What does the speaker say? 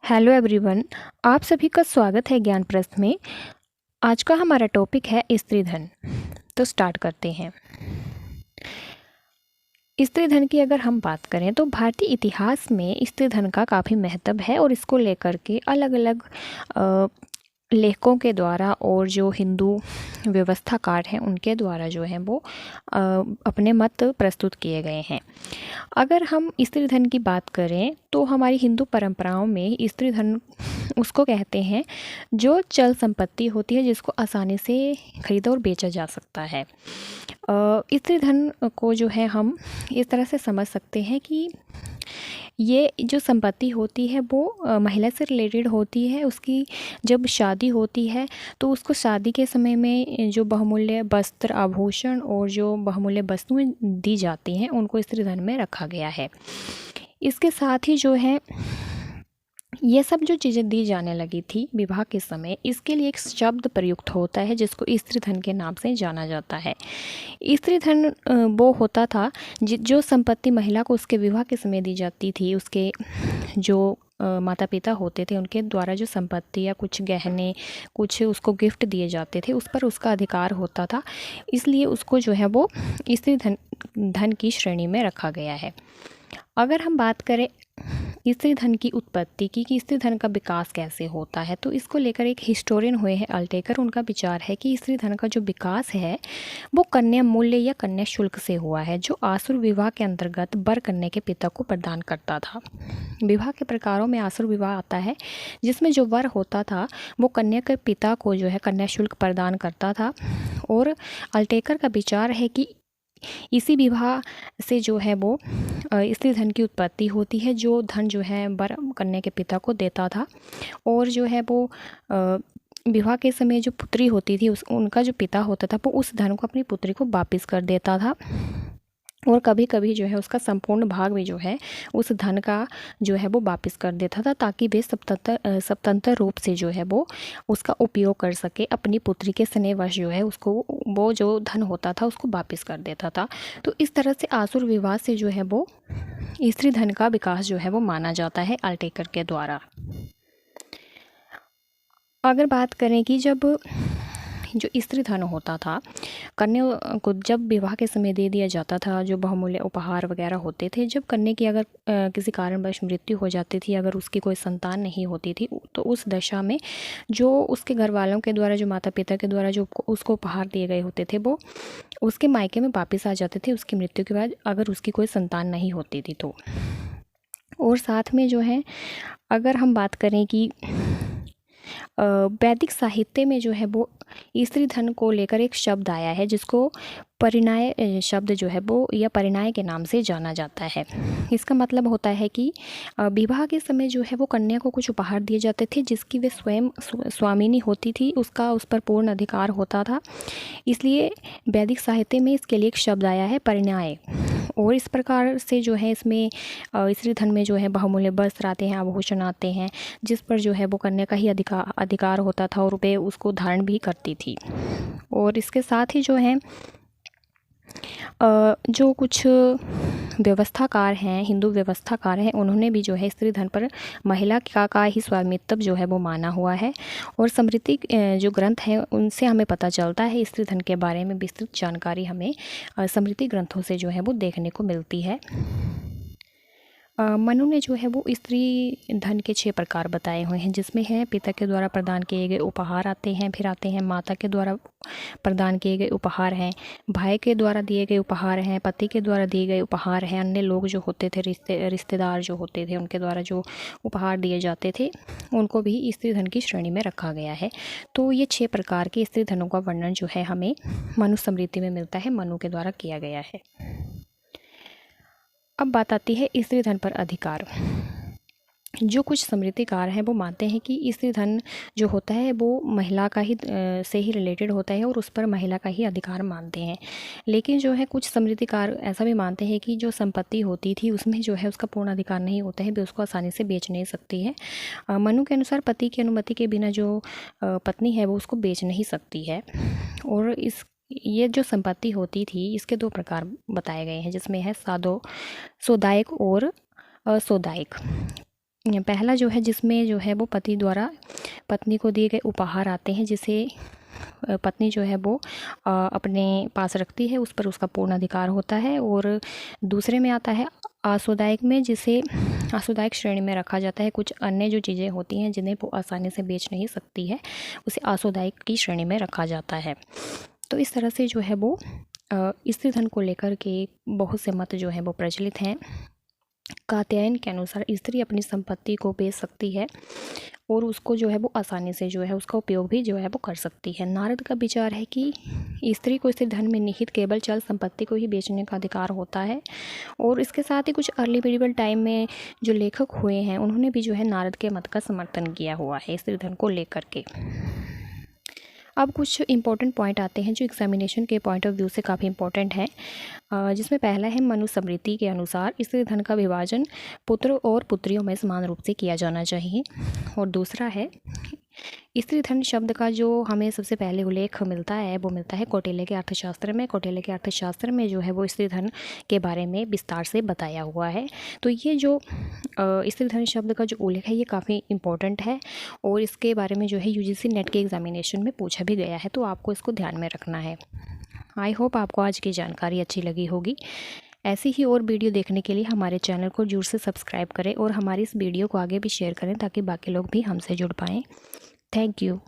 Hello everyone. आप सभी का स्वागत है ज्ञान प्रस्थ में। आज का हमारा टॉपिक है स्त्री धन। तो स्टार्ट करते हैं। स्त्री धन की अगर हम बात करें तो भारतीय इतिहास में स्त्री धन का काफ़ी महत्व है और इसको लेकर के अलग अलग लेखकों के द्वारा और जो हिंदू व्यवस्थाकार हैं उनके द्वारा जो है वो अपने मत प्रस्तुत किए गए हैं। अगर हम स्त्री धन की बात करें तो हमारी हिंदू परंपराओं में स्त्री धन उसको कहते हैं जो चल संपत्ति होती है जिसको आसानी से खरीदा और बेचा जा सकता है। स्त्री धन को जो है हम इस तरह से समझ सकते हैं कि ये जो संपत्ति होती है वो महिला से रिलेटेड होती है। उसकी जब शादी होती है तो उसको शादी के समय में जो बहुमूल्य वस्त्र आभूषण और जो बहुमूल्य वस्तुएं दी जाती हैं उनको स्त्री धन में रखा गया है। इसके साथ ही जो है ये सब जो चीज़ें दी जाने लगी थी विवाह के समय, इसके लिए एक शब्द प्रयुक्त होता है जिसको स्त्री धन के नाम से जाना जाता है। स्त्री धन वो होता था जो संपत्ति महिला को उसके विवाह के समय दी जाती थी। उसके जो माता पिता होते थे उनके द्वारा जो संपत्ति या कुछ गहने कुछ उसको गिफ्ट दिए जाते थे उस पर उसका अधिकार होता था, इसलिए उसको जो है वो स्त्री धन की श्रेणी में रखा गया है। अगर हम बात करें स्त्री धन की उत्पत्ति की कि स्त्री धन का विकास कैसे होता है, तो इसको लेकर एक हिस्टोरियन हुए हैं अल्टेकर। उनका विचार है कि स्त्री धन का जो विकास है वो कन्या मूल्य या कन्या शुल्क से हुआ है, जो आसुर विवाह के अंतर्गत वर कन्या के पिता को प्रदान करता था। विवाह के प्रकारों में आसुर विवाह आता है जिसमें जो वर होता था वो कन्या के पिता को जो है कन्या शुल्क प्रदान करता था। और अल्टेकर का विचार है कि इसी विवाह से जो है वो स्त्री धन की उत्पत्ति होती है, जो धन जो है वर कन्या के पिता को देता था। और जो है वो विवाह के समय जो पुत्री होती थी उनका जो पिता होता था वो उस धन को अपनी पुत्री को वापस कर देता था। और कभी कभी जो है उसका संपूर्ण भाग भी जो है उस धन का जो है वो वापस कर देता था, ताकि वे स्वतंत्र रूप से जो है वो उसका उपयोग कर सके। अपनी पुत्री के स्नेहवश जो है उसको वो जो धन होता था उसको वापस कर देता था। तो इस तरह से आसुर विवाह से जो है वो स्त्री धन का विकास जो है वो माना जाता है अल्टेकर के द्वारा। अगर बात करें कि जब जो स्त्री धन होता था कन्या को जब विवाह के समय दे दिया जाता था, जो बहुमूल्य उपहार वगैरह होते थे, जब कन्या की अगर किसी कारणवश मृत्यु हो जाती थी, अगर उसकी कोई संतान नहीं होती थी, तो उस दशा में जो उसके घर वालों के द्वारा जो माता पिता के द्वारा जो उसको उपहार दिए गए होते थे वो उसके मायके में वापस आ जाते थे उसकी मृत्यु के बाद, अगर उसकी कोई संतान नहीं होती थी तो। और साथ में जो है अगर हम बात करें कि वैदिक साहित्य में जो है वो स्त्री धन को लेकर एक शब्द आया है जिसको परिणाय शब्द जो है वो या परिणाय के नाम से जाना जाता है। इसका मतलब होता है कि विवाह के समय जो है वो कन्या को कुछ उपहार दिए जाते थे जिसकी वे स्वयं स्वामिनी होती थी, उसका उस पर पूर्ण अधिकार होता था। इसलिए वैदिक साहित्य में इसके लिए एक शब्द आया है परिणाय। और इस प्रकार से जो है इसमें स्त्री धन में जो है बहुमूल्य वस्त्र आते हैं, आभूषण आते हैं, जिस पर जो है वो कन्या का ही अधिकार होता था और वे उसको धारण भी करती थी। और इसके साथ ही जो है जो कुछ व्यवस्थाकार हैं, हिंदू व्यवस्थाकार हैं, उन्होंने भी जो है स्त्री धन पर महिला का ही स्वामित्व जो है वो माना हुआ है। और स्मृति जो ग्रंथ हैं उनसे हमें पता चलता है स्त्री धन के बारे में विस्तृत जानकारी हमें स्मृति ग्रंथों से जो है वो देखने को मिलती है। मनु ने जो है वो स्त्री धन के 6 प्रकार बताए हुए हैं, जिसमें है पिता के द्वारा प्रदान किए गए उपहार आते हैं, फिर आते हैं माता के द्वारा प्रदान किए गए उपहार हैं, भाई के द्वारा दिए गए उपहार हैं, पति के द्वारा दिए गए उपहार हैं, अन्य लोग जो होते थे रिश्तेदार जो होते थे उनके द्वारा जो उपहार दिए जाते थे उनको भी स्त्री धन की श्रेणी में रखा गया है। तो ये 6 प्रकार के स्त्री धनों का वर्णन जो है हमें मनुस्मृति में मिलता है, मनु के द्वारा किया गया है। अब बात आती है स्त्री धन पर अधिकार। जो कुछ स्मृतिकार हैं वो मानते हैं कि स्त्री धन जो होता है वो महिला का ही से ही रिलेटेड होता है और उस पर महिला का ही अधिकार मानते हैं। लेकिन जो है कुछ स्मृतिकार ऐसा भी मानते हैं कि जो संपत्ति होती थी उसमें जो है उसका पूर्ण अधिकार नहीं होता है, वे उसको आसानी से बेच नहीं सकती है। मनु के अनुसार पति की अनुमति के बिना जो पत्नी है वो उसको बेच नहीं सकती है। और ये जो संपत्ति होती थी इसके 2 प्रकार बताए गए हैं, जिसमें है सौदायिक और असौदायिक। पहला जो है जिसमें जो है वो पति द्वारा पत्नी को दिए गए उपहार आते हैं, जिसे पत्नी जो है वो अपने पास रखती है, उस पर उसका पूर्ण अधिकार होता है। और दूसरे में आता है आसुदायक में, जिसे आसुदायक श्रेणी में रखा जाता है। कुछ अन्य जो चीज़ें होती हैं जिन्हें वो आसानी से बेच नहीं सकती है, उसे आसुदायक की श्रेणी में रखा जाता है। तो इस तरह से जो है वो स्त्री धन को लेकर के बहुत से मत जो है वो प्रचलित हैं। कात्यायन के अनुसार स्त्री अपनी संपत्ति को बेच सकती है और उसको जो है वो आसानी से जो है उसका उपयोग भी जो है वो कर सकती है। नारद का विचार है कि स्त्री को स्त्री धन में निहित केवल चल संपत्ति को ही बेचने का अधिकार होता है। और इसके साथ ही कुछ अर्ली मेडिवल टाइम में जो लेखक हुए हैं उन्होंने भी जो है नारद के मत का समर्थन किया हुआ है स्त्री धन को लेकर के। अब कुछ इंपॉर्टेंट पॉइंट आते हैं जो एग्जामिनेशन के पॉइंट ऑफ व्यू से काफ़ी इंपॉर्टेंट है, जिसमें पहला है मनुस्मृति के अनुसार स्त्री धन का विभाजन पुत्र और पुत्रियों में समान रूप से किया जाना चाहिए। और दूसरा है स्त्री धन शब्द का जो हमें सबसे पहले उल्लेख मिलता है वो मिलता है कौटिल्य के अर्थशास्त्र में। कौटिल्य के अर्थशास्त्र में जो है वो स्त्री धन के बारे में विस्तार से बताया हुआ है। तो ये जो स्त्री धन शब्द का जो उल्लेख है ये काफ़ी इंपॉर्टेंट है और इसके बारे में जो है यूजीसी नेट के एग्जामिनेशन में पूछा भी गया है, तो आपको इसको ध्यान में रखना है। आई होप आपको आज की जानकारी अच्छी लगी होगी। ऐसी ही और वीडियो देखने के लिए हमारे चैनल को जरूर से सब्सक्राइब करें और हमारी इस वीडियो को आगे भी शेयर करें ताकि बाकी लोग भी हमसे जुड़ पाएँ। Thank you.